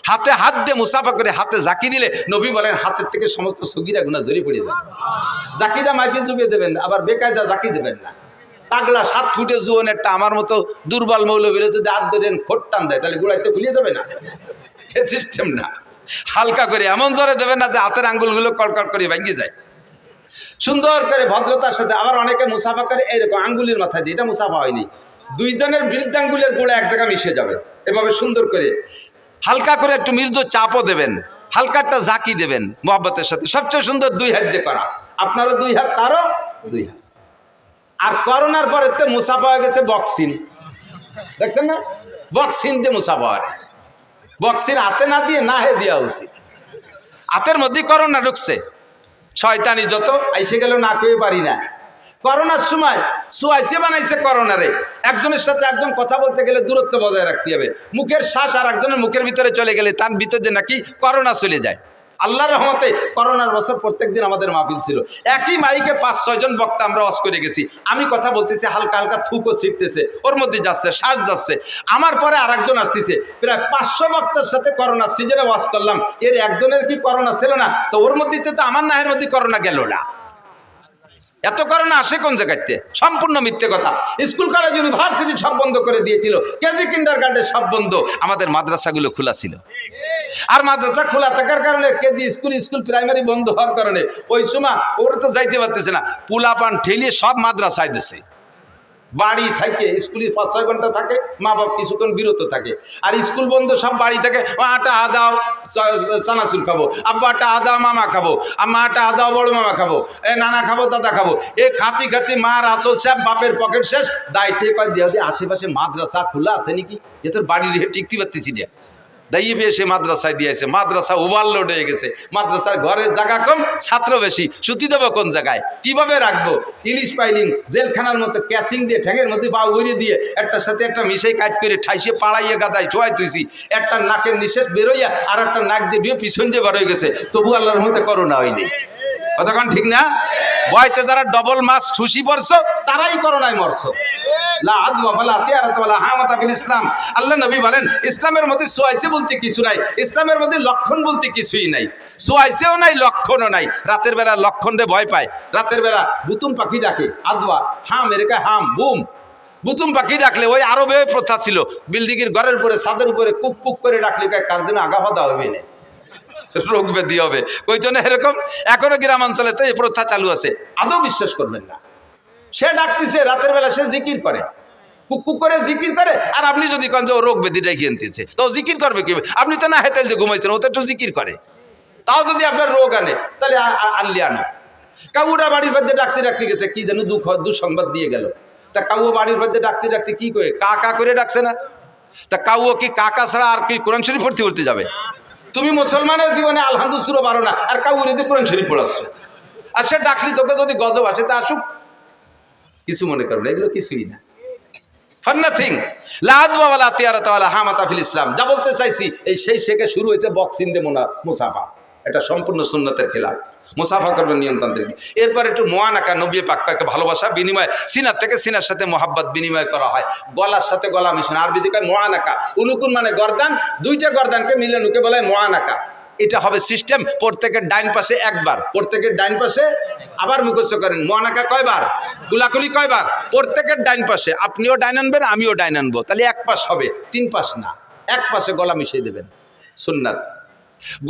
হাতে হাত দিয়ে মুসাফা করে হাতে জাকি দিলে নবী বলেন হাতের থেকে সমস্ত সগীরা গুনাহ ঝরে পড়ে যায়। জাকিটা মাইপে জুবিয়ে দেবেন, আবার বেকায়দা জাকি দেবেন না। তাগলা 7 ফুটে জুয়ন একটা আমার মতো দুর্বল মৌলবীরা যদি হাত ধরেন খোট টান দেয় তাহলে গুড়াইতে খুলিয়ে যাবে না, এ সিস্টেম না। হালকা করে এমন জোরে দেবেন না যে হাতের আঙ্গুলগুলো কড়কড় করে ভেঙে যায়। সুন্দর করে ভদ্রতার সাথে। আবার অনেকে মুসাফা করে এইরকম আঙ্গুলের মাথায় দিয়ে, এটা মুসাফা হয়নি। দুইজনের বৃদ্ধাঙ্গুলের গোড়া এক জায়গায় মিশে যাবে, এভাবে সুন্দর করে হালকা করে একটু মৃদু চাপও দেবেন, হালকা একটা জাকি দেবেন মোহাব্বতের সাথে। সবচেয়ে সুন্দর 2 হাত দিয়ে করা, আপনারও 2 হাত তারও 2 হাত। আর করোনার পরে তো মুসাফা হয়ে গেছে বক্সিং, দেখছেন না? বক্সিং দিয়ে মুসাফা হয়। বক্সিং হাতে না দিয়ে না হে দেওয়া উচিত। হাতের মধ্যে করোনা ঢুকছে, শয়তানি যত আইসে গেল না কয়ে পারি না। করোনার সময় সুয়াইসে বানাইছে করোনারে, একজনের সাথে একজন কথা বলতে গেলে দূরত্ব বজায় রাখতে হবে। মুখের শ্বাস আর একজনের মুখের ভিতরে চলে গেলে তার ভিতরে নাকি করোনা চলে যায়। আল্লাহর রহমতে করোনার বছর প্রত্যেকদিন আমাদের মাহফিল ছিল। একই মাইকে 5-6 জন বক্তা আমরা ওয়াজ করে গেছি। আমি কথা বলতেছি, হালকা হালকা থুকও ছিটতেছে, ওর মধ্যে যাচ্ছে, শ্বাস যাচ্ছে। আমার পরে আরেকজন আসতেছে, প্রায় 500 বক্তার সাথে করোনা সিজনে ওয়াজ করলাম। এর একজনের কি করোনা ছিল না? তো ওর মধ্যে তো আমার নাহের মধ্যে করোনা গেল না। এত করোনা আসে কোন জায়গাতে? সম্পূর্ণ মিথ্যে কথা। স্কুল কলেজ ইউনিভার্সিটি সব বন্ধ করে দিয়েছিল, কেজি কিন্ডারগার্টেন সব বন্ধ, আমাদের মাদ্রাসাগুলো খোলা ছিল। আর মাদ্রাসা খোলা থাকার কারণে কেজি স্কুল প্রাইমারি বন্ধ হওয়ার কারণে ওই সময় ওরা তো যাইতে পারতেছে না, পোলাপান ঠেলিয়ে সব মাদ্রাসায় দিছে। বাড়ি থাকে স্কুলে 5-6 ঘন্টা থাকে, মা বাপ কিছুক্ষণ বিরত থাকে। আর স্কুল বন্ধ, সব বাড়ি থেকে আটা আদাও চানাচুর খাবো, আব্বা আটা আদাও মামা খাবো, আম্মা আটা আদাও বড় মামা খাবো, এ নানা খাবো দাদা খাবো। এ খাতি খাতি মার আসল শেষ, বাপের পকেট শেষ। দায় ঠিক কয় দিয়ে আশেপাশে মাদ্রাসা খোলা আছে নাকি, এ তোর বাড়ি রেখে টিকতে পারতেছি না। দাইয়ে এসে মাদ্রাসায় দিয়েছে, মাদ্রাসা ওভারলোড হয়ে গেছে। মাদ্রাসার ঘরের জায়গা কম, ছাত্র বেশি, সুতি দেবো কোন জায়গায়, কিভাবে রাখবো? ইলিশ পাইলিং জেলখানার মতো ক্যাসিং দিয়ে ঠ্যাঙের মধ্যে পা উড়িয়ে দিয়ে একটার সাথে একটা মিশাই কাজ করে ঠাইসে পাড়াইয়ে গাদায় ছোঁয়াই তুইছি। একটা নাকের নিঃশ্বাস বেরোইয়া আর একটা নাক দিয়ে পিছন দিয়ে বার হয়ে গেছে, তবু আল্লাহর মধ্যে করোনা হয়নি। কতক্ষণ ঠিক না? বয়তে যারা ডবল মাছ ঠুসি পড়ছো তারাই করোনায় মরছো। ইসলাম আল্লাহ নবী বলেন ইসলামের মধ্যে সোয়াইসে বলতে কিছু নাই, ইসলামের মধ্যে লক্ষণ বলতে কিছুই নাই। সোয়াইসেও নাই, লক্ষণও নাই। রাতের বেলা লক্ষণ রে ভয় পায়। রাতের বেলা বুতুম পাখি ডাকে, আদওয়া হাম এরকা হাম বুম। বুতুম পাখি ডাকলে ওই আরবে প্রথা ছিল, বিল্ডিং এর ঘরের উপরে ছাদের উপরে কুক কুক করে ডাকলে কার জন্য আগা ফাদা হবে না, রোগ ব্যাধি হবে। ওই জন্য এরকম এখনো গ্রামাঞ্চলে তো এই প্রথা চালু আছে। আদৌ বিশ্বাস করবেন না, সে ডাকতেছে রাতের বেলা, সে জিকির করে, কুক করে জিকির করে। আর আপনি যদি কন যে ও রোগ ব্যাধি ডেকে আনতেছে, তো জিকির করবে কি? আপনি তো না হেতেল যে ঘুমাইছেন, ও তো একটু জিকির করে। তাও যদি আপনার রোগ আনে তাহলে আনলি আনো। কাউরা বাড়ির মধ্যে ডাকতে ডাকতে গেছে, কি যেন দুঃসংবাদ দিয়ে গেল। তা কাউ বাড়ির মধ্যে ডাকতে ডাকতে কি করে কা কা করে ডাকছে না? তা কাউ কি কাকা ছাড়া আর কি কোরআন শরীফ পড়তে যাবে? তুমি মুসলমানের জীবনে আলহামদুলিল্লাহ পারো না, আর কাউরে দিয়ে কোরআন শরীফ পড়াচ্ছ। আর সে ডাকলি তোকে যদি গজব আসে তা আসুক, কিছু মনে করো না, এগুলো কিছুই না। ইসলাম যা বলতে চাইছি এই সেই শেখে শুরু হয়েছে বক্সিং দিয়ে মুসাফা। এটা সম্পূর্ণ সুন্নতের খেলা। মুসাফা করবেন নিয়মতান্ত্রিক। এরপর একটু মোয়ানাকা, নবী পাক পাকে ভালোবাসা বিনিময়, সিনার থেকে সিনার সাথে মোহাব্বত বিনিময় করা হয়, গলার সাথে গলা মিশন। আরবিতে কয় মোয়ানাকা। উনুকুন মানে গর্দান, 2টা গর্দানকে মিলে নুকে বলে মোয়ানাকা। এটা হবে সিস্টেম। প্রত্যেকের ডাইন পাশে একবার, প্রত্যেকের ডাইন পাশে আবার মুখস্থ করেন। মোয়ানাকা কয়বার, কুলাকুলি কয়বার? প্রত্যেকের ডাইন পাশে। আপনিও ডাইন আনবেন, আমিও ডাইন আনবো, তাহলে 1 পাশ হবে, 3 পাশ না। 1 পাশে গলা মিশিয়ে দেবেন, সুন্নাত।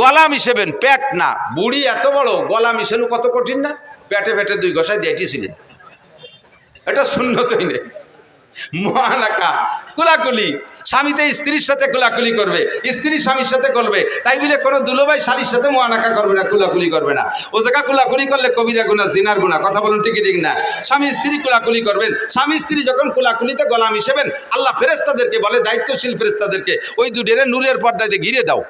গলা মিশাবেন, পেট না। বুড়ি এত বড়, গলা মিশানো কত কঠিন না? পেটে পেটে 2 ঘষায় দিয়েছিল, এটা সুন্নতই নেই। মোয়ানাকা কুলাকুলি, স্বামীতে স্ত্রীর সাথে কুলাকুলি করবে, স্ত্রী স্বামীর সাথে করবে। তাই বলে কোনো দুলোভাই শালীর সাথে মোয়ানাকা করবে না, কুলাকুলি করবে না। ও জায়গা কুলাকুলি করলে কবিরা গুনাহ, জিনার গুনাহ। কথা বলুন ঠিক ঠিক না? স্বামী স্ত্রী কুলাকুলি করবেন। স্বামী স্ত্রী যখন কুলাকুলিতে গলা মিশাবেন, আল্লাহ ফেরেশতাদেরকে বলে, দায়িত্বশীল ফেরেশতাদেরকে, ওই দুডেরে নূরের পর্দায় ঘিরে দাও,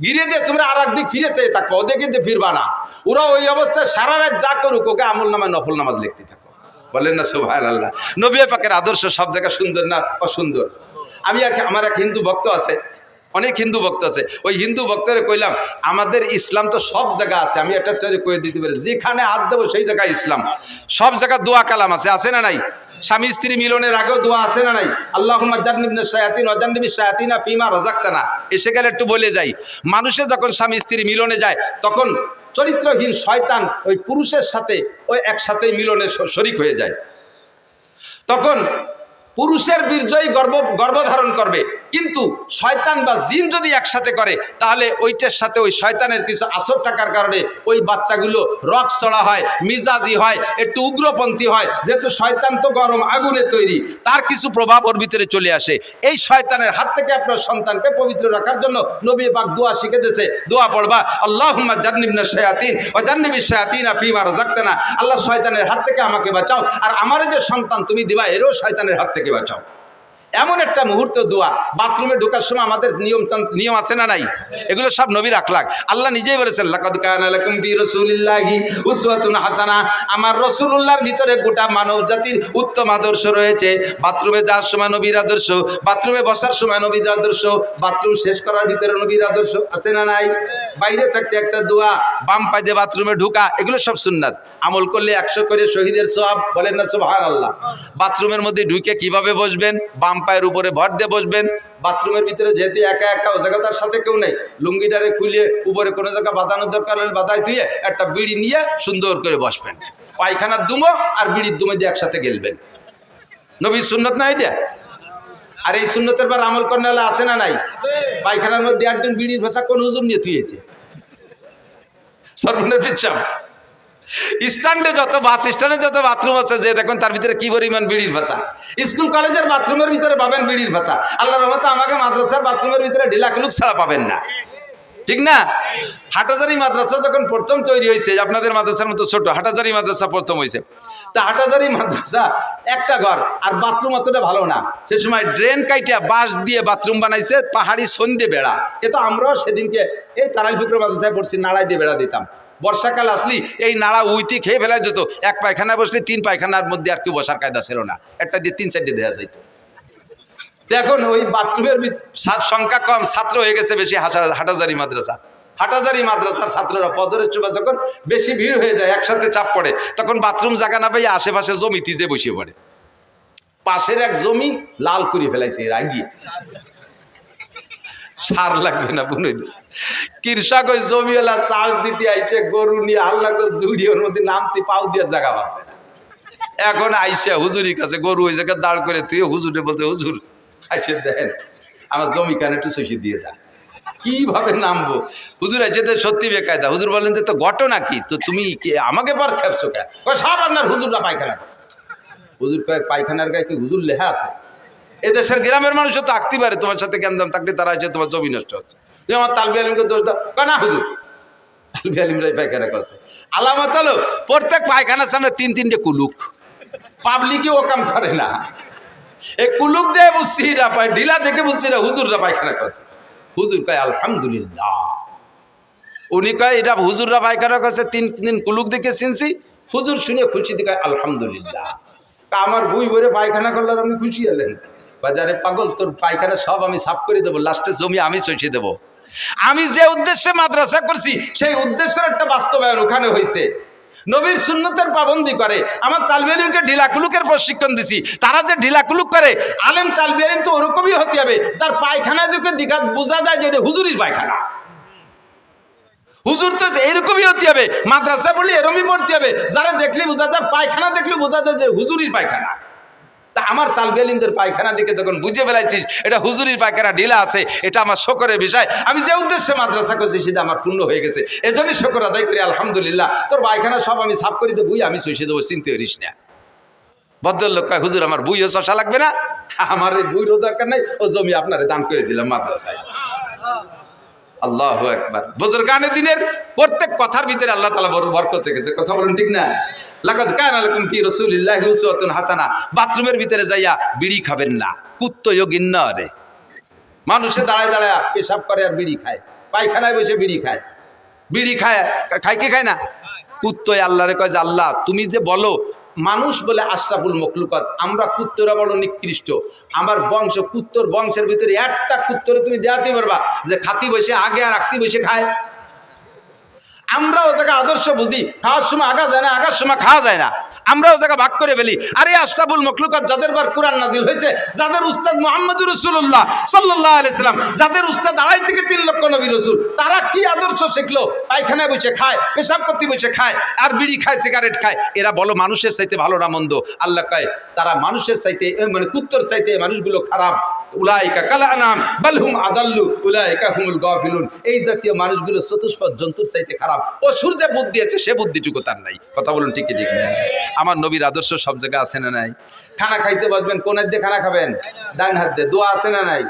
ঘিরে দিয়ে তোমরা আর একদিক ফিরে চেয়ে থাকবো, ওদের কিন্তু ফিরবা না। ওরা ওই অবস্থায় সারা রাত যা করুক, ওকে আমল নামায় নফল নামাজ লিখতে থাকো। বলেন না সুবহানাল্লাহ? নবী পাকের আদর্শ সব জায়গায় সুন্দর না অসুন্দর? আমার এক হিন্দু ভক্ত আছে, অনেক হিন্দু ভক্ত আছে। ওই হিন্দু ভক্তরে কইলাম, আমাদের ইসলাম তো সব জায়গা আছে। আমি একটা কয়ে দিতে পারি, যেখানে হাত দেবো সেই জায়গায় ইসলাম। সব জায়গায় দোয়া কালাম আছে, আছে না নাই? স্বামী স্ত্রী মিলনের আগেও দোয়া আছে না নাই? আল্লাহুম্মা জান্নিবনা শায়াতিন ওয়া জান্নিবিশ শায়াতিনা ফিমা রাযাকতানা। এসে গেলে একটু বলে যাই, মানুষের যখন স্বামী স্ত্রী মিলনে যায় তখন চরিত্রহীন শয়তান ওই পুরুষের সাথে ওই একসাথে মিলনে শরীক হয়ে যায়। তখন পুরুষের বীর্যই গর্ভধারণ করবে, কিন্তু শয়তান বা জিন যদি একসাথে করে তাহলে ওইটার সাথে ওই শয়তানের কিছু আসর থাকার কারণে ওই বাচ্চাগুলো রক চড়া হয়, মিজাজি হয়, একটু উগ্রপন্থী হয়। যেহেতু শয়তান তো গরম আগুনে তৈরি, তার কিছু প্রভাব ওর ভিতরে চলে আসে। এই শয়তানের হাত থেকে আপনার সন্তানকে পবিত্র রাখার জন্য নবী পাক দোয়া শিখে দিয়েছে। দোয়া পড়বা, আল্লাহুম্মা জান্নিবনা শায়াতিন ওয়া জান্নিবিশ শায়াতিনা ফিমা রাযাকতানা। আল্লাহ শয়তানের হাত থেকে আমাকে বাঁচাও, আর আমার যে সন্তান তুমি দিবা এরও শয়তানের হাত থেকে বাঁচাও। এমন একটা মুহূর্ত দোয়া। বাথরুমে ঢোকার সময় আমাদের নিয়ম আছে না নাই? এগুলো সব নবীর আখলাক। আল্লাহ নিজেই বলেছেন, লাকাদ কানা লাকুম ফি রাসূলিল্লাহি উসওয়াতুন হাসানা। আমার রাসূলুল্লাহর ভিতরে গোটা মানব জাতির উত্তম আদর্শ রয়েছে। বাথরুমে যাওয়ার সময় নবীর আদর্শ, বাথরুমে বসার সময় নবীর আদর্শ, বাথরুম শেষ করার ভিতরে নবীর আদর্শ আছে না নাই? বাইরে থাকতে একটা দোয়া, বাম পায়ে দিয়ে বাথরুমে ঢোকা, এগুলো সব সুন্নাত। আমল করলে 100 করে শহীদের সওয়াব, বলেন না সুবহানাল্লাহ। বাথরুমের মধ্যে ঢুকে কিভাবে বসবেন? বাম পায়ের উপরে ভর দিয়ে বসবেন। বাথরুমের ভিতরে যেহেতু একা একা, ও জায়গা তার সাথে কেউ নেই, লুঙ্গিটারে খুলে উপরে কোনো জায়গা বাঁধানোর দরকার হলে বাঁধাই ধুয়ে একটা বিড়ি নিয়ে সুন্দর করে বসবেন। পায়খানার দুমো আর বিড়ির দুমো দিয়ে একসাথে গেলবেন। নবীর সুন্নত না এটা? আর এই সুন্নতের পর আমল করলে হলে আছে না নাই? পায়খানার মধ্যে একজন বিড়ির ভাষা কোন হুজুর নিয়ে থুয়েছে? সর্বনের পিছাম স্ট্যান্ডে যত বাস স্ট্যান্ডে যত বাথরুম আছে, যে দেখুন তার ভিতরে কি পরিমাণ বিড়ির ভাষা। স্কুল কলেজের বাথরুমের ভিতরে পাবেন বিড়ির ভাষা। আল্লাহর রহমতে আমাকে মাদ্রাসার বাথরুমের ভিতরে ঢিলাকুলুক ছাড়া পাবেন না, ঠিক না? হাটাজারি মাদ্রাসা যখন প্রথম তৈরি হয়েছে, আপনাদের মাদ্রাসার মতো ছোট হাটাজারি মাদ্রাসা প্রথম হয়েছে, তা হাটাজারি মাদ্রাসা একটা ঘর, আর বাথরুম অতটা ভালো না। সে সময় ড্রেন কাইটা বাঁশ দিয়ে বাথরুম বানাইছে, পাহাড়ি সন্ধে বেড়া। এ তো আমরাও সেদিনকে এই তারাইল ফিকর মাদ্রাসায় পড়ছি, নাড়াই দিয়ে বেড়া দিতাম। বর্ষাকাল আসলি এই নাড়া উইতি খেয়ে ফেলাই দিত। এক পায়খানায় বসলে 3 পায়খানার মধ্যে আর কেউ বসার কায়দা ছিল না, একটা দিয়ে 3-4টে দেওয়া যাইত। দেখুন ওই বাথরুমের সংখ্যা কম, ছাত্র হয়ে গেছে বেশি। হাটাজারি মাদ্রাসা, হাটাজারি মাদ্রাসার ছাত্ররা ফজরের সময় যখন বেশি ভিড় হয়ে যায়, একসাথে চাপ পড়ে, তখন বাথরুম জায়গা না পাই আশেপাশে জমিতে যে বসে পড়ে। পাশের এক জমি লাল করে ফেলাইছে রাগিয়ে, সার লাগবে না বুনে দিছে। কৃষক ওই জমিওয়ালা চাষ দিতে আইছে, গরু নিয়ে আল্লাহ জুড়ি, ওর মধ্যে নামতে পাও দিয়ে জায়গা পাচ্ছে না। এখন আইসা হুজুরির কাছে গরু ওই জায়গায় দাঁড় করে তুই হুজুরে বলতে, হুজুর আইসে দেন আমার জমি কানে একটু শশী দিয়ে যান। কিভাবে নামবো? হুজুর যেতে সত্যি বেকায়দা। হুজুর বলেন যে তো ঘটনা কি, তো তুমি আমাকে পর খেপছো কেন? সব আপনার হুজুররা পায়খানা করছে। হুজুর কয় পায়খানার গায়ে কি হুজুর লেখা আছে? এদেশের গ্রামের মানুষও তো আঁকতে পারে, তোমার সাথে জ্ঞানদাম থাকলে তারা হচ্ছে তোমার জমি নষ্ট হচ্ছে। তুমি আমার তালবি আলিমকে দোষ দাও, না হুজুর তালবি আলিমরাই পায়খানা করছে। আলামত হলো প্রত্যেক পায়খানার সামনে 3-3টে কুলুক। পাবলিকে ও কাম করে না, এই কুলুক দিয়ে বুঝছি না, পায় ঢিলা দেখে বুঝছি না হুজুররা পায়খানা করছে। হুজুর কয় আলহামদুলিল্লাহ। উনি কয় এটা হুজুররা পায়খানা করছে, 3 দিন কুলুক দেখে চিনছি। হুজুর শুনে খুশি দিকে আলহামদুলিল্লাহ। আমার বই বইরে পায়খানা করলে আপনি খুশি হলেন? বাজারে পাগল, তোর পায়খানা সব আমি সাফ করে দেবো, লাস্টে জমি আমি চষে দেবো। আমি যে উদ্দেশ্যে মাদ্রাসা করছি সেই উদ্দেশ্যের একটা বাস্তবায়ন ওখানে হয়েছে। নবীর সুন্নতের পাবন্দি করে। আমার তালবি আলিমকে ঢিলাকুলুকের প্রশিক্ষণ দিছি, তারা যে ঢিলাকুলুক করে, আলেম তালবি আলিম তো ওরকমই হতে হবে, তার পায়খানায় দেখে দিঘা বোঝা যায় যে এটা হুজুরির পায়খানা। হুজুর তো এরকমই হতে হবে, মাদ্রাসা পড়লে এরকমই পড়তে হবে, যারা দেখলে বোঝা যায়, পায়খানা দেখলে বোঝা যায় যে হুজুরির পায়খানা। তা আমার তালবি আলিমদের পায়খানা দেখে যখন বুঝে ফেলাইছিস এটা হুজুরির পায়খানা, ঢিলা আছে, এটা আমার শকরের বিষয়। আমি যে উদ্দেশ্যে মাদ্রাসা করছি সেটা আমার পূর্ণ হয়ে গেছে, এজন্যই শকর আদায় করি আলহামদুলিল্লাহ। তোর পায়খানা সব আমি সাফ করে দেবো, আমি চষে দেবো, চিনতে পারিস না। ভদ্রলোক কয় হুজুর আমার বইও চষা লাগবে না, আমার এই বইরও দরকার নাই, ও জমি আপনারে দান করে দিলাম মাদ্রাসায়। আল্লাহু আকবার। বুজুরগানে দিনের প্রত্যেক কথার ভিতরে আল্লাহ তাআলা বড় বরকত রেখেছে, কথা বলেন ঠিক না? লাকাদ কানা লাকুম ফি রাসূলিল্লাহি উসওয়াতুন হাসানা। বাথরুমের ভিতরে যাইয়া বিড়ি খাবেন না, কুত্তয়ও গিন্না রে। মানুষে দাঁড়ায় দাঁড়ায় পেশাব করে আর বিড়ি খায়, পায়খানায় বসে বিড়ি খায়। বিড়ি খায়, খায় কি খায় না? কুত্তয় আল্লাহরে কয় যে আল্লাহ তুমি যে বলো মানুষ বলে আশরাফুল মখলুকাত, আমরা কুত্তরা বড় নিকৃষ্ট, আমার বংশ কুত্তর বংশের ভিতরে একটা কুত্তরে তুমি দেখাতে পারবা যে খাতি বসে আগে আর আঁকতি বসে খায়? আমরা ও জায়গায় আদর্শ বুঝি, খাওয়ার সময় আগা যায় না, আগার সময় খাওয়া যায় না। আমরাও জায়গা ভাগ করে ফেলি। আরে আশরাফুল মখলুকাত যাদের বার কোরআন নাজিল হয়েছে, যাদের উস্তাদ মুহাম্মদুর রাসূলুল্লাহ সাল্লাল্লাহু আলাইহি সাল্লাম, যাদের উস্তাদ 2.5 থেকে 3 লক্ষ নবী রাসূল, তারা কি আদর্শ শিখলো? পায়খানায় বসে খায়, পেশাব করতে বসে খায়, আর বিড়ি খায়, সিগারেট খায়। এরা বলো মানুষের চাইতে ভালো না মন্দ? আল্লাহ কয় তারা মানুষের চাইতে, মানে কুত্তর চাইতে মানুষগুলো খারাপ। উলাইকা কাল আনাম বাল হুম আদাল্লু উলাইকা হুমুল গাফিলুন। এই জাতীয় মানুষগুলো চতুষ্পদ জন্তুর চাইতে খারাপ। পশুর যে বুদ্ধি আছে সে বুদ্ধিটুকু তার নাই। কথা বলুন ঠিক কি ঠিক না? আমার নবীর আদর্শ সব জায়গায় আছে না নাই? খানা খাইতে বসবেন, কোন হাত দিয়ে খানা খাবেন? ডান হাত দিয়ে। দোয়া আছে না নাই?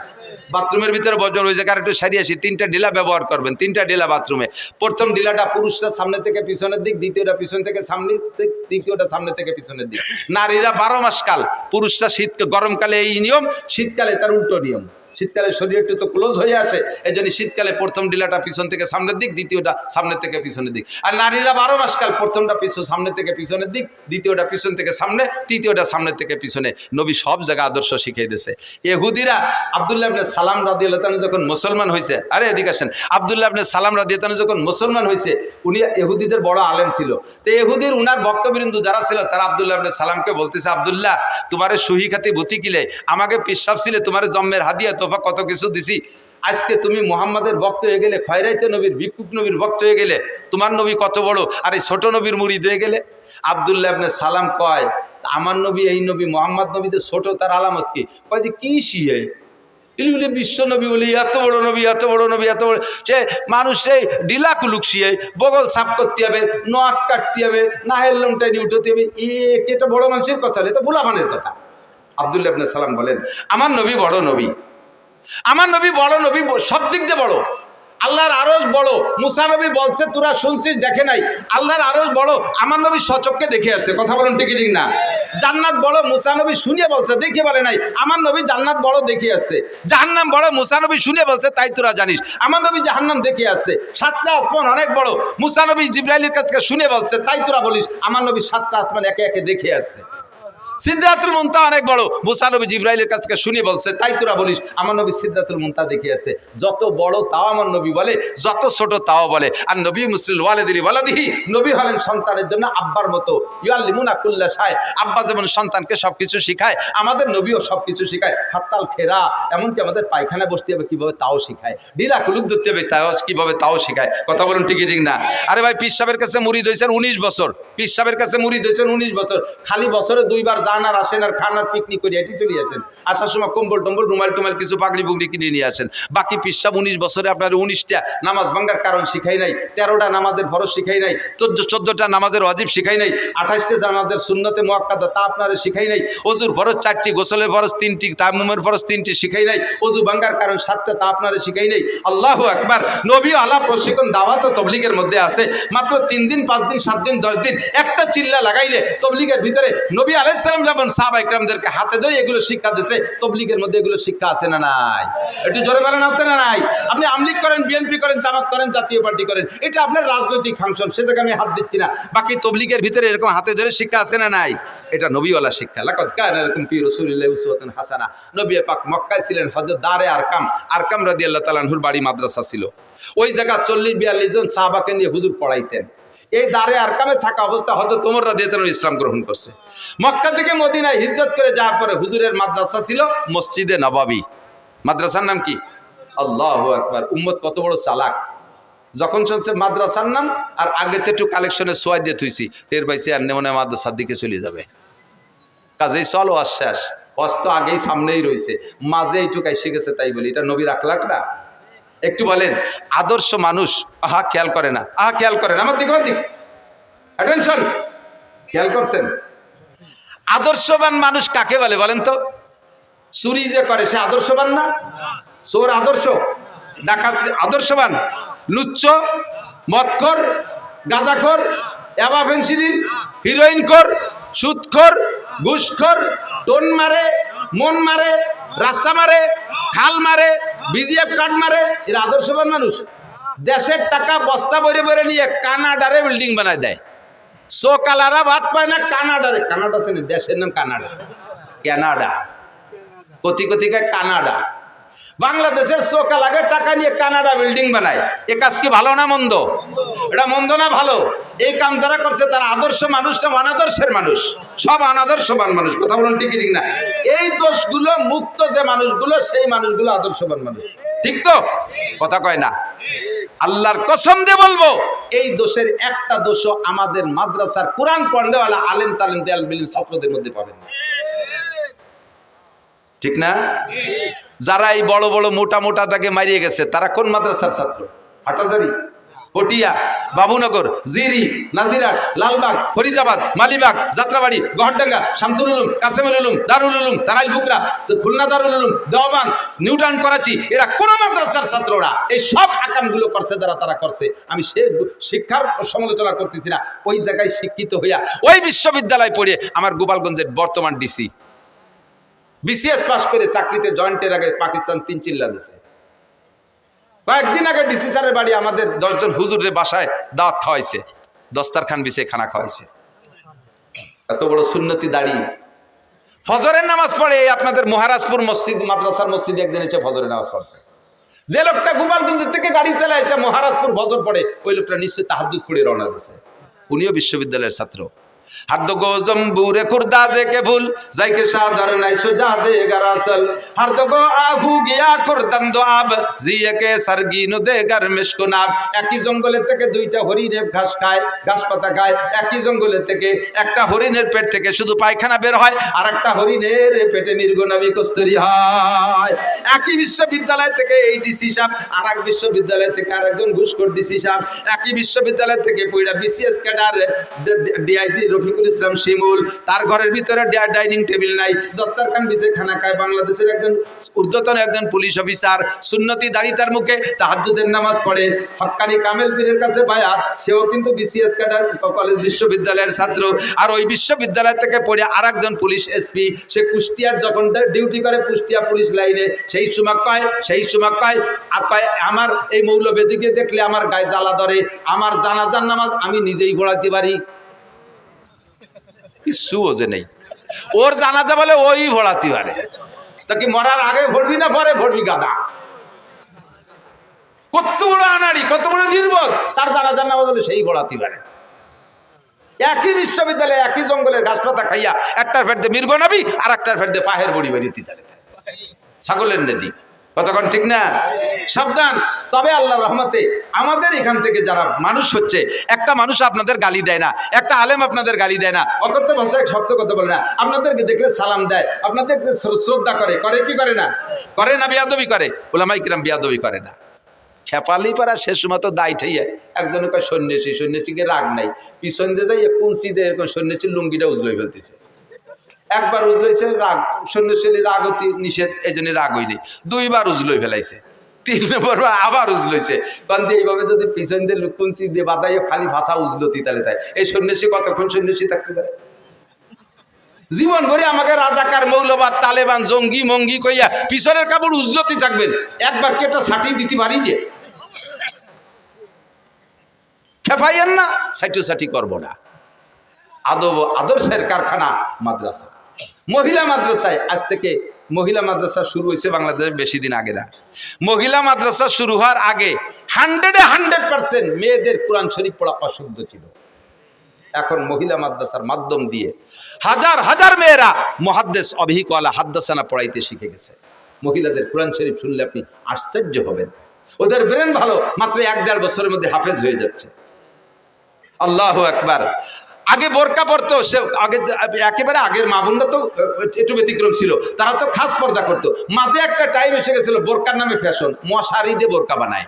বাথরুমের ভিতরে বসবেন, ওই জায়গায় একটু সারিয়ে আসি, 3টা ডিলা ব্যবহার করবেন। 3টা ডিলা বাথরুমে। প্রথম ডিলাটা পুরুষরা সামনে থেকে পিছনের দিক, দ্বিতীয়টা পিছন থেকে সামনে দিক, তৃতীয়টা সামনে থেকে পিছনের দিক। নারীরা 12 মাস কাল, পুরুষরা গরমকালে এই নিয়ম, শীতকালে তার উল্টো নিয়ম। শীতকালে শরীরটা তো ক্লোজ হয়ে আসে, এই জন্য শীতকালে প্রথম ডিলাটা পিছন থেকে সামনের দিক, দ্বিতীয়টা সামনে থেকে পিছনের দিক। আর নারীরা 12 মাস কাল, প্রথমটা সামনে থেকে পিছনের দিক, দ্বিতীয়টা পিছন থেকে সামনে, তৃতীয়টা সামনে থেকে পিছনে। নবী সব জায়গায় আদর্শ শিখিয়ে দিয়েছে। ইহুদিরা আব্দুল্লাহ ইবনে সালাম রাদিয়াল্লাহু তাআলা যখন মুসলমান হয়েছে, আরে এদিকে আসেন, আব্দুল্লাহ ইবনে সালাম রাদিয়াল্লাহু তাআলা যখন মুসলমান হয়েছে, উনি ইহুদিদের বড় আলেম ছিল। তো ইহুদির উনার ভক্তবৃন্দ যারা ছিল, তারা আব্দুল্লাহ ইবনে সালামকে বলতেছে, আব্দুল্লাহ তোমারে সুহি খাতি ভূতি কিলে, আমাকে পিসাব ছিলে, তোমারে জন্মের হাদিয়া তোফা কত কিছু দিছি, আজকে তুমি মুহাম্মাদের ভক্ত হয়ে গেলে, খয়রাইতে নবীর, ভিক্ষুক নবীর ভক্ত হয়ে গেলে, তোমার নবী কত বড়, আর এই ছোট নবীর মুরিদ হয়ে গেলে। আব্দুল্লাহ ইবনে সালাম কয়, আমার নবী, এই নবী মুহাম্মদ নবীতে ছোট, তার আলামত কি? কয় যে কি শিয়ে বলে বিশ্ব নবী বলি, এত বড় নবী, এত বড় নবী, এত বড়, সে মানুষ সেই ডিলা কুলুক শিয়ে বগল সাফ করতে হবে, নখ কাটতে হবে, নাহের লংটাই নিয়ে উঠতে হবে। এটা বড় মানুষের কথা, এটা ভোলামানের কথা। আব্দুল্লাহ ইবনে সালাম বলেন, আমার নবী বড় নবী, আমার নবী বড় নবী, সব দিক দিয়ে বড়। আল্লাহর আরশ বড়। মুসা নবী বলছে, তোরা শুনছিস, দেখে নাই। আল্লাহর আরশ বড়, আমার নবী সচক্ষে দেখে আসছে। কথা বলুন ঠিক ঠিক না? জান্নাত বড়, মুসা নবী শুনিয়ে বলছে, দেখে বলে নাই। আমার নবী জান্নাত বড়, দেখে আসছে। জাহান্নাম বড়, মুসা নবী শুনিয়ে বলছে, তাই তোরা জানিস। আমার নবী জাহান্নাম দেখে আসছে। 7টা আসমান অনেক বড়, মুসা নবী জিবরাইলের কাছ থেকে শুনে বলছে, তাই তোরা বলিস। আমার নবী 7টা আসমান একে একে দেখে আসছে। সিদরাতুল মুনতাহা অনেক বড়, মুসা নবী জিবরাইলের কাছ থেকে শুনে বলছে, তাই তোরা বলিস। আমার নবী সিদরাতুল মুনতাহা দেখে আসছে। যত বড় তাও আমার নবী বলে, যত ছোট তাও বলে। আর নবী মুসলিল ওয়ালিদিহি ওয়ালাদিহি, নবী হলেন সন্তানের জন্য আব্বার মতো। ইউআল্লিমুনা কুল্লা শাই, আব্বা যেমন সন্তানকে সবকিছু শিখায়, আমাদের নবীও সবকিছু শিখায়। হাত্তাল খেরা, এমনকি আমাদের পায়খানা বসতে হবে কিভাবে তাও শিখায়, ডিলা কুলুক ধরতে হবে তাও কিভাবে তাও শিখায়। কথা বলুন ঠিক ঠিক না? আরে ভাই, পীর সাহেবের কাছে মুরিদ হয়েছেন 19 বছর, পীর সাহেবের কাছে মুরিদ হয়েছেন 19 বছর। খালি বছরে 2 বার যান আর আসেন, আর খান আর পিকনিক করে এটি চলে আসেন। আসার সময় কম্বল টম্বল, রুমাল টুমাল, কিছু পাগড়ি পুগড়ি কিনে নিয়ে আসেন। বাকি পীর সাহেব 19 বছরে আপনার 19টা নামাজ ভাঙ্গার কারণ শিখাই নাই, 13টা নামাজের ফরজ শিখাই নাই, 14টা নামাজের ওয়াজিব শিখাই নাই, 28টা নামাজের সুন্নতে মুআক্কাদা তা আপনারা শিখাই নাই, অজুর ফরজ 4টি, গোসলের ফরজ 3টি, তায়াম্মুমের ফরজ 3টি শিখাই নাই, অজু ভাঙ্গার কারণ 7টা তা আপনারা শিখাই নাই। আল্লাহু আকবার। নবী আলা প্রশিক্ষণ দাওয়াত ও তবলিগের মধ্যে আছে। মাত্র 3 দিন, 5 দিন, 7 দিন, 10 দিন একটা চিল্লা লাগাইলে তবলিগের ভিতরে নবী আলাইহিস সালাম যেমন সাহাবা ইকরামদেরকে হাতে ধরে এগুলো শিক্ষা দিয়েছে, তবলিগের মধ্যে এগুলো শিক্ষা আছে না নাই? একটু জোরে বলেন, আছে না নাই? আপনি আমলিগ করেন, বিএনপি করেন, জামাত করেন, জাতীয় পার্টি করেন, এটা আপনার রাজনৈতিক ফাংশন, সে জায়গায় আমি হাত দিচ্ছি না। বাকি তবলিগের ভিতরে এরকম হাতে ধরে শিক্ষা আছে না নাই? এটা নবীওয়ালা শিক্ষা। লাকাদ কানা লাকুম ফি রাসূলিল্লাহি উসওয়াতুন হাসানাহ। নবী পাক মক্কায় ছিলেন, হযরত দারে আরকাম রাদিয়াল্লাহু তাআলা আনহুর বাড়ি মাদ্রাসা ছিল। ওই জায়গা 40-42 জন সাহাবাকে নিয়ে হুজুর পড়াইতেন। এই দারে আরকামে থাকা অবস্থা হযরত ওমর রাদিয়াল্লাহু তাআলা ইসলাম গ্রহণ করছে। মক্কা থেকে মদিনায় হিজরত করে যাওয়ার পরে হুজুরের মাদ্রাসা ছিল মসজিদে নববী। মাদ্রাসার নাম কি? আল্লাহু আকবার। উম্মত কত বড় চালাক! যখন শুনছে মাদ্রাসার নাম, আর আগে তো একটু কালেকশনে সোয়াই দিয়ে থুইছি, টের পাইছি আর মনে হয় মাদ্রাসার দিকে চলে যাবে। কাজেই চলো আশ্বাস, অস্ত আগেই সামনেই রয়েছে, মাঝে এইটুকু এসে গেছে, তাই বলি এটা নবীর আখলাক না? একটু বলেন, আদর্শ মানুষ খেয়াল করে না, খেয়াল করেন আমার দিক, আমার দিক, অ্যাটেনশন, খেয়াল করছেন? আদর্শবান মানুষ কাকে বলে বলেন তো? চুরি যে করে সে আদর্শবান না? চোর আদর্শ, ডাকাত আদর্শবান, লুচ্চ, মদখোর, গাঁজাখোর, ইয়াবা ফেন্সিডিল, হিরোইনখোর, সুদখোর, ঘুষখোর, টোন মারে, মন মারে, রাস্তা মারে, খাল মারে, বিজিএফ কার্ড মারে, এরা আদর্শবান মানুষ? দেশের টাকা বস্তা ভরে ভরে নিয়ে কানাডারে বিল্ডিং বানায় দেয়। সোকালারা ভাত পায় না কানাডারে, কানাডা আছে না, দেশের নাম Canada, Canada, crore crore Canada. বাংলাদেশের সোকালাকে টাকা নিয়ে কানাডা বিল্ডিং বানায়। এ কাজ কি ভালো না মন্দ? এটা মন্দ না, ভালো। এই কাম যারা করছে তারা আদর্শ মানুষ না অনাদর্শের মানুষ? সব অনাদর্শবান মানুষ। কথা বলুন ঠিক ঠিক না? এই দোষগুলো মুক্ত যে মানুষগুলো, সেই মানুষগুলো আদর্শবান মানুষ। ঠিক তো? কথা কয় না? আল্লাহর কসম দিয়ে বলবো, এই দোষের একটা দোষও আমাদের মাদ্রাসার কোরআন পড়নেওয়ালা আলেম তালেম দেয়াল বিলিম ছাত্রদের মধ্যে পাবেন না। ঠিক না? যারা এই বড় বড় মোটা মোটা দাগে মারিয়ে গেছে তারা কোন মাদ্রাসার ছাত্র? হাটাজারি, পটিয়া, বাবুনগর, জিরি, নাজিরাট, লালবাগ, ফরিদাবাদ, মালিবাগ, যাত্রাবাড়ি, গহরডাঙ্গা, শামসুল উলুম, কাসেমুল উলুম, দারুল উলুম, তারাইল বুকরা, খুলনা দারুল উলুম, দেওবান, নিউটাউন, করাচি, এরা কোন মাদ্রাসার ছাত্ররা? এই সব আকামগুলো করছে যারা, তারা করছে। আমি সে শিক্ষার সমালোচনা করতেছি না। ওই জায়গায় শিক্ষিত হইয়া ওই বিশ্ববিদ্যালয় পড়ে আমার গোপালগঞ্জের বর্তমান ডিসি বিসিএস পাস করে চাকরিতে জয়েন্টের আগে পাকিস্তান 3 চিল্লা দিছে। কয়েকদিন আগে ডিসি স্যারের বাড়ি আমাদের 10 জন হুজুরের বাসায় দাওয়াত খাওয়াইছে, দস্তারখান বিছিয়ে খানা খাওয়াইছে। এত বড় সুন্নতি দাড়ি। ফজরের নামাজ পড়ে আপনাদের মহারাজপুর মসজিদ মাদ্রাসার মসজিদে একদিন এসে ফজরের নামাজ পড়ছে। যে লোকটা গোপালগঞ্জ থেকে গাড়ি চালাইছে মহারাজপুর ফজর পড়ে, ওই লোকটা নিশ্চয়ই তাহাজ্জুদ পড়ে রওনা দিয়েছে। উনিও বিশ্ববিদ্যালয়ের ছাত্র। हर दो गो जम्बूरे खुरदाजे के फूल जाइके शादर নাই সুজা দে গারাসল हर दो गो आहू গিয়া কুরদান দো আব জিয়ে কে সরগিনো দে গর মিশকুনাব। একই জঙ্গলে থেকে দুইটা হরিণ ঘাস খায়, ঘাস পাতা খায়। একই জঙ্গলে থেকে একটা হরিণের পেট থেকে শুধু পায়খানা বের হয়, আর একটা হরিণের পেটে মৃগনাভি কস্তুরী হয়। একই বিশ্ববিদ্যালয় থেকে এই ডিসি সাহেব, আর এক বিশ্ববিদ্যালয় থেকে আরেকজন ঘুষখোর ডিসি সাহেব, একই বিশ্ববিদ্যালয় থেকে পড়া BCS cadre DIG Rafiqul Islam শিমুল, তার ঘরের ভিতরে ডাইনিং টেবিল নাই, দস্তারখান বিছে খানা খায়। বাংলাদেশের একজন ঊর্ধ্বতন একজন পুলিশ অফিসার, সুন্নতি দাড়ি তার মুখে, তাহাজ্জুদের নামাজ পড়ে, হক্কানি কামেল পীরের কাছে বায়াত, সেও কিন্তু বিসিএস ক্যাডার কলেজ বিশ্ববিদ্যালয়ের ছাত্র। আর ওই বিশ্ববিদ্যালয় থেকে পড়ে আর একজন পুলিশ এসপি, সে কুষ্টিয়ার যখন ডিউটি করে কুষ্টিয়া পুলিশ লাইনে, সেই সময় কয় আমার এই মৌলবেদিকে দেখলে আমার গায়ে জ্বালা ধরে, আমার জানাজার নামাজ আমি নিজেই পড়াতে পারি। কিছু ওজে নেই ওর, জানাজা বলে ওই ভরাতে পারে। তা কি মরার আগে ভরবি না পরে ভরবি? গাদা কত বড় আনাড়ি, কত বড় নির্বোধ, তার জানাজার নামাজ বলে সেই ভরাতে পারে। একই বিশ্ববিদ্যালয়ে একই জঙ্গলের ঘাস পাতা খাইয়া একটার ফেরদে মৃগনাভি আর একটার ফেরদে পাহের বড়ি বেরিয়ে ছাগলের নদী। কতক্ষণ ঠিক না? সাবধান। তবে আল্লাহর রহমতে আমাদের এখান থেকে যারা মানুষ হচ্ছে, একটা মানুষ আপনাদের গালি দেয় না, একটা আলেম আপনাদের গালি দেয় না, অকথ্য ভাষায় শক্ত কথা বলে না, আপনাদেরকে দেখলে সালাম দেয়, আপনাদেরকে শ্রদ্ধা করে কি করে না? করে না বিয়াদবি করে? উলামায়ে কিরাম বিয়াদবি করে না। খেপালি পাড়া শেষ মতো দায় ঠাইয়া একজনের কয় সন্ন্যাসীকে রাগ নাই, পিছন দিয়ে যাই কুঞ্চি দিয়ে এরকম সন্ন্যাসীর লুঙ্গিটা উজলই ফেলতেছে। একবার উজলাইছে, রাগ সন্ন্যাসী রাগ অতি নিষেধ, এই জন্য রাগ হইনি। 2 বার উজলই ফেলাইছে, 3 নম্বর বার আবার উজলইছে। কারণ এইভাবে যদি পিছন দিয়ে লুকুঞ্চি দিয়ে বাদাইও খালি ভাষা উজলতি তাহলে তাই এই সন্ন্যাসী কতক্ষণ সন্ন্যাসী থাকতে পারে? জীবন ভরে আমাকে রাজাকার, মৌলবাদ, তালেবান, জঙ্গি মঙ্গি কইয়া পিছনের কাপড় উজলতি থাকবেন, একবার কি একটা ছাটি দিতে পারি যে? খেপাইয়েন না, সাইটি করবো না। আদব আদর্শের কারখানা মাদ্রাসা। মহিলা মাদ্রাসায় আজ থেকে মহিলা মাদ্রাসা শুরু হয়েছে বাংলাদেশে, বেশি দিন আগে না। মহিলা মাদ্রাসা শুরু হওয়ার আগে 100% মেয়েদের কোরআন শরীফ পড়া অশুদ্ধ ছিল। এখন মহিলা মাদ্রাসার মাধ্যম দিয়ে হাজার হাজার মেয়েরা মুহাদ্দিস অভিহিকওয়ালা হাদ্দাসানা পড়াইতে শিখে গেছে। মহিলাদের কোরআন শরীফ শুনলে আপনি আশ্চর্য হবেন। ওদের ব্রেন ভালো, মাত্র 1-1.5 বছরের মধ্যে হাফেজ হয়ে যাচ্ছে। আল্লাহু আকবার। আগে বোরকা পরতো, সে আগে একেবারে আগের মা বোনরা তো একটু ব্যতিক্রম ছিল, তারা তো খাস পর্দা করতো। মাঝে একটা টাইম এসে গেছিল বোরকার নামে ফ্যাশন, মশারি দিয়ে বোরকা বানায়।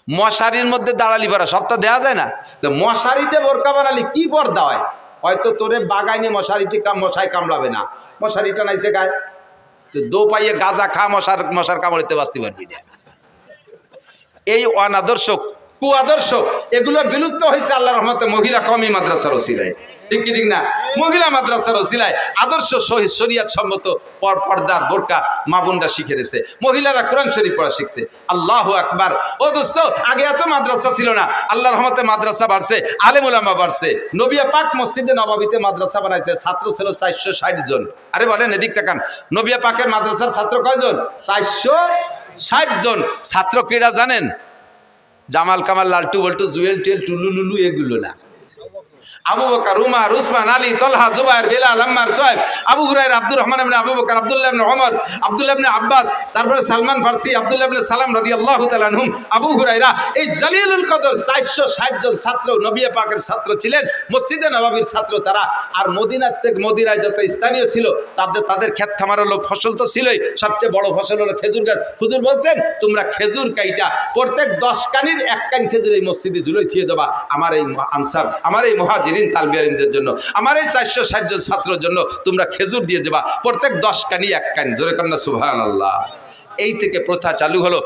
মশারির মধ্যে দাঁড়ালি পারা সবটা দেওয়া যায় না, তো মশারিতে বোরকা বানালি কি পর্দা হয়? হয়তো তোরে বাগাইনি মশারিতে মশাই কামড়াবে না, মশারিটা নাইছে গায়ে, দো পাইয়ে গাঁজা খা, মশার কামড়িতে বাঁচতে পারবি না। এই অনাদর্শ কুআদর্শ এগুলো বিলুপ্ত হয়েছে আল্লাহর রহমতে মহিলা কওমি মাদ্রাসার ওসিলায়। ঠিক কি ঠিক না? মহিলা মাদ্রাসার ওসিলায় আদর্শ শরীয়ত সম্মত পর্দার বোরকা মা বোনরা শিখে গেছে, মহিলারা কোরআন শরীফ পড়া শিখছে। আল্লাহু আকবার। ও দোস্ত, আগে এত মাদ্রাসা ছিল না, আল্লাহর রহমতে মাদ্রাসা বাড়ছে, আলেম ওলামা বাড়ছে। নবী পাক মসজিদে নববীতে মাদ্রাসা বানাইছে, ছাত্র ছিল 460 জন। আরে বলেন এদিক তাকান, নবী পাকের মাদ্রাসার ছাত্র কয়জন? 460 জন। ছাত্র কেডা জানেন? জামাল কামাল লালটু বল্টু জুয়েল টেল টুলু লুলু এগুলো না। আবু বকর, উমর, উসমান, আলী, তলহা, জুবায়ের, বেলাল, আম্মার, সুহাইব, আবু হুরায়রা, আব্দুর রহমান ইবনে আবু বকর, আব্দুল্লাহ ইবনে ওমর, আব্দুল্লাহ ইবনে আব্বাস, তারপরে সালমান ফারসি, আব্দুল্লাহ ইবনে সালাম রাদিয়াল্লাহু তাআলা আনহুম, আবু হুরায়রা, এই জলিলুল কদর 460 জন ছাত্র নবী পাকের ছাত্র ছিলেন, মসজিদে নববীর ছাত্র তারা। আর মদিনায় যত স্থানীয় ছিল তাদের ক্ষেত খামার হলো, ফসল তো ছিলই, সবচেয়ে বড় ফসল হলো খেজুর গাছ। হুজুর বলছেন তোমরা খেজুর কাইটা প্রত্যেক 10 কানির 1 কান খেজুর এই মসজিদে ঝুলিয়ে দিয়ে যাবা আমার এই আনসার, আমার এই মুহাজিরিন তালবি আলিমদের জন্য, আমার এই 460 জন ছাত্রের জন্য তোমরা খেজুর দিয়ে যাবা প্রত্যেক 10 কানি 1 কান। জোরে কন্যা সুবহানাল্লাহ। এই থেকে প্রথা চালু হলো।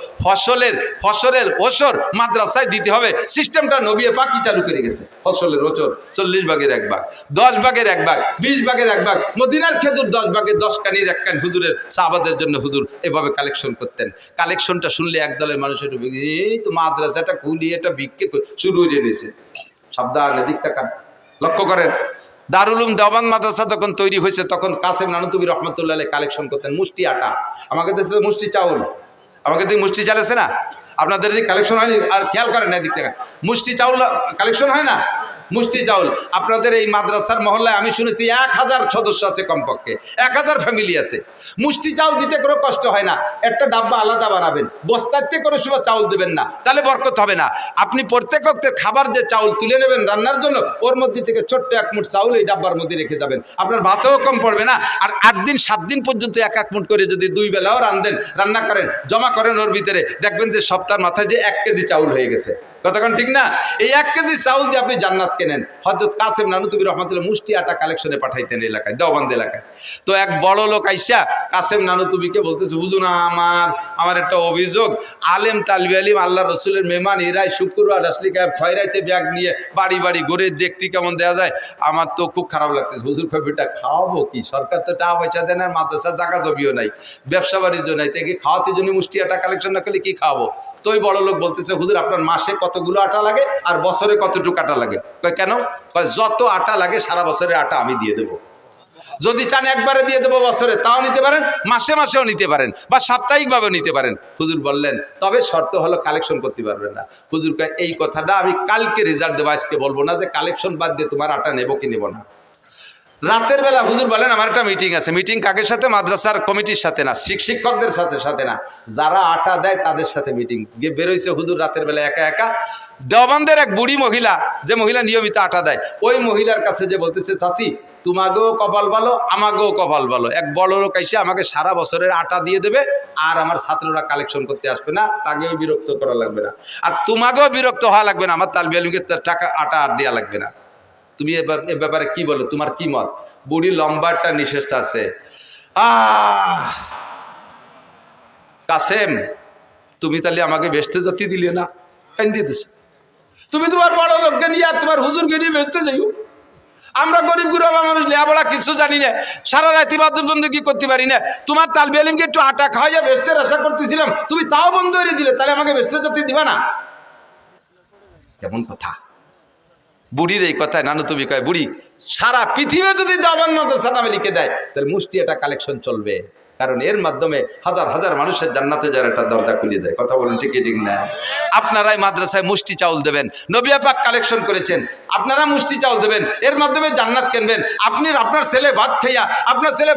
ফসলের ওসর মাদ্রাসায় দিতে হবে, সিস্টেমটা নবী পাকই চালু করে গেছে। ফসলের ওসর 40 ভাগের 1 ভাগ, 10 ভাগের 1 ভাগ, 20 ভাগের 1 ভাগ। মদিনার খেজুর 10 ভাগের 10 কানির 1 কান হুজুরের সাহাবাদের জন্য হুজুর এভাবে কালেকশন করতেন। কালেকশনটা শুনলে একদলের মানুষের এই তো মাদ্রাসাটা খুলি এটা বিক্রি শুরু হয়ে নিয়েছে। সাবধানে দিক তাকান, লক্ষ্য করেন। দারুল উলুম দেওবন্দ মাদ্রাসা যখন তৈরি হয়েছে তখন কাসেম নানুতুবি রহমতুল্লাহ আলাইহি কালেকশন করতেন মুষ্টি আটা। আমাকে দেশে মুষ্টি চাউল, আমাকে দিকে মুষ্টি চাল আছে না, আপনাদের দিকে কালেকশন হয়নি? আর খেয়াল করেন না দিক থেকে মুষ্টি চাউল কালেকশন হয় না? মুষ্টি চাউল আপনাদের এই মাদ্রাসার মহল্লায় আমি শুনেছি 1000 সদস্য আছে, কমপক্ষে 1000 ফ্যামিলি আছে। মুষ্টি চাউল দিতে কোনো কষ্ট হয় না, একটা ডাব্বা আলাদা বানাবেন, বস্তাতে কোনো সময় চাউল দেবেন না, তাহলে বরকত হবে না। আপনি প্রত্যেক অক্তের খাবার যে চাউল তুলে নেবেন রান্নার জন্য, ওর মধ্যে থেকে ছোট্ট 1 মুঠ চাউল এই ডাব্বার মধ্যে রেখে যাবেন, আপনার ভাতও কম পড়বে না। আর 8 দিন 7 দিন পর্যন্ত 1 মুঠ করে যদি 2 বেলাও রান্না করেন, জমা করেন, ওর ভিতরে দেখবেন যে সপ্তাহের মাথায় যে 1 কেজি চাউল হয়ে গেছে। কতক্ষণ ঠিক না? এই 1 কেজি চাউল দিয়ে আপনি জান্নাত কেনেন। হযরত কাসেম নানুতুবি রহমাতুল্লাহ মুষ্টি আটা কালেকশনে পাঠাইতেন এলাকায়, দেওবন্দ এলাকায়। তো এক বড় লোক আইসা কাসেম নানুতুবিকে বলতেছে, হুজুর আমার একটা অভিযোগ, আলেম তালবি আলিম আল্লাহ রসুলের মেহমান এরাই শুক্রবার আসলে খয়রাইতে ব্যাগ নিয়ে বাড়ি বাড়ি ঘুরে দেখতে কেমন দেওয়া যায়, আমার তো খুব খারাপ লাগতেছে। হুজুর কবিটা খাওয়াবো কি? সরকার তো টাকা পয়সা দেন, আর মাদ্রাসা জায়গা জমিও নাই, ব্যবসা বাণিজ্য নাই, তাই কি খাওয়াতে জন্য মুষ্টি আটা কালেকশন না করলে কি খাওয়াবো? তো ওই বড় লোক বলতেছে, হুজুর আপনার মাসে কতগুলো আটা লাগে আর বছরে কতটুকু আটা লাগে? কেন? যত আটা লাগে সারা বছরের আটা আমি দিয়ে দেবো। যদি চান একবারে দিয়ে দেবো বছরে, তাও নিতে পারেন, মাসে মাসেও নিতে পারেন, বা সাপ্তাহিকভাবেও নিতে পারেন। হুজুর বললেন তবে শর্ত হলো কালেকশন করতে পারবেন না। হুজুর কয় এই কথাটা আমি কালকে রেজাল্ট দেবো, আজকে বলবো না যে কালেকশন বাদ দিয়ে তোমার আটা নেবো কি নেবো না। রাতের বেলা হুজুর বলেন আমার একটা মিটিং আছে। মিটিং কাকের সাথে? মাদ্রাসার কমিটির সাথে না, শিক্ষকদের সাথে না, যারা আটা দেয় তাদের সাথে মিটিং। গিয়ে বেরোইছে হুজুর রাতের বেলা একা একা। দেওবন্দের এক বুড়ি মহিলা, যে মহিলা নিয়মিত আটা দেয়, ওই মহিলার কাছে যে বলতেছে, চাচি তোমাকেও কপাল ভালো, আমাকেও কপাল ভালো, এক বড় লোক এসে আমাকে সারা বছরের আটা দিয়ে দেবে, আর আমার ছাত্ররা কালেকশন করতে আসবে না, তাকেও বিরক্ত করা লাগবে না, আর তোমাকেও বিরক্ত হওয়া লাগবে না, আমার তালবি আলিমকে টাকা আটা আর দেওয়া লাগবে না। তুমি এ ব্যাপারে কি বলো, তোমার কি মত? বুড়ি লম্বারটা নিঃশ্বাস আছে। কাসেম তুমি তাহলে আমাকে বেচতে যেতে দিলে না, কেন দিতেছে? তুমি তোমার বড় লোককে নিয়ে আর তোমার হুজুরকে নিয়ে বেচতে যাইও, আমরা গরিব গুরবা মানুষ লেখাপড়া কিছু জানি না, সারা রাত ইবাদত বন্দেগী করতে পারি না, তোমার তালবি আলিমকে একটু আটা খাওয়াইয়া বেচতে আশা করতেছিলাম, তুমি তাও বন্ধ করে দিলে, তাহলে আমাকে বেচতে যেতে দিবা না? কেমন কথা? বুড়ির এই কথায় নানুতুবি কয়, বুড়ি সারা পৃথিবী যদি দেওবন্দ মাদ্রাসা নামে লিখে দেয় তাহলে মুষ্টি এটা কালেকশন চলবে, কারণ এর মাধ্যমে হাজার হাজার মানুষের জান্নাতে যার একটা দরজা খুলে যায়। কথা বলেন ঠিক ঠিক না? আপনারাই মাদ্রাসায় মুষ্টি চাউল দেবেন, নবী পাক কালেকশন করেছেন, আপনারা মুষ্টি চাউল দেবেন, এর মাধ্যমে জান্নাত কিনবেন। আপনার ছেলে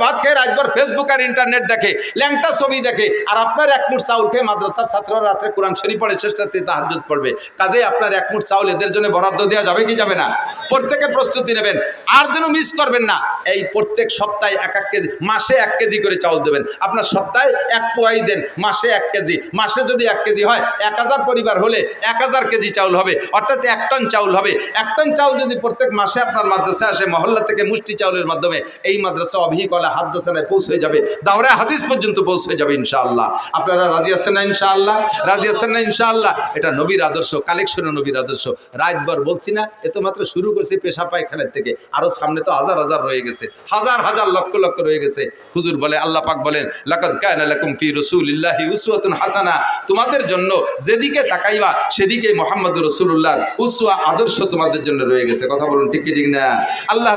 ভাত খেয়ে রাতভর ফেসবুক আর ইন্টারনেট দেখে, ল্যাংটা ছবি দেখে, আর আপনার 1 মুঠ চাউল খেয়ে মাদ্রাসার ছাত্ররা রাত্রে কোরআন শরীফ পড়ে, চেষ্টাতে তাহাজ্জুদ পড়বে। কাজেই আপনার 1 মুঠ চাউল এদের জন্য বরাদ্দ দেওয়া যাবে কি যাবে না? প্রত্যেকে প্রস্তুতি নেবেন, আর যেন মিস করবেন না। এই প্রত্যেক সপ্তাহে 1 কেজি, মাসে 1 কেজি করে চাউল দেবেন। আপনার সপ্তাহে 1 পোয়াই দেন, মাসে 1 কেজি। মাসে যদি 1 কেজি হয়, 1000 পরিবার হলে 1000 কেজি চাউল হবে, অর্থাৎ 1 টন চাউল হবে। 1 টন চাউল যদি প্রত্যেক মাসে আপনার মাদ্রাসায় আসে, মহল্লা থেকে মুষ্টি চাউলের মাধ্যমে এই মাদ্রাসা অবিকলা হাদাসানায় পৌঁছে যাবে, দাওরায়ে হাদিস পর্যন্ত পৌঁছে যাবে ইনশাআল্লাহ। আপনারা রাজি আছেন না ইনশাআল্লাহ? রাজি আছেন না ইনশাআল্লাহ? এটা নবীর আদর্শ, কালেকশন নবীর আদর্শ। রাতভর বলছি না, এ তো মাত্র শুরু করছি পেশা পায়খানার থেকে, আরো সামনে তো হাজার হাজার রয়ে গেছে, হাজার হাজার লক্ষ লক্ষ রয়ে গেছে। হুজুর বলে, আল্লাহ পাক বলেন, লাকাদ কানা লাকুম ফি রাসূলিল্লাহি উসওয়াতুন হাসানাহ, তোমাদের জন্য যেদিকে তাকাইবা সেদিকে মুহাম্মদ রাসূলুল্লাহর উসওয়া আদর্শ তোমাদের জন্য রয়ে গেছে। কথা বলুন ঠিক কি ঠিক না? আল্লাহ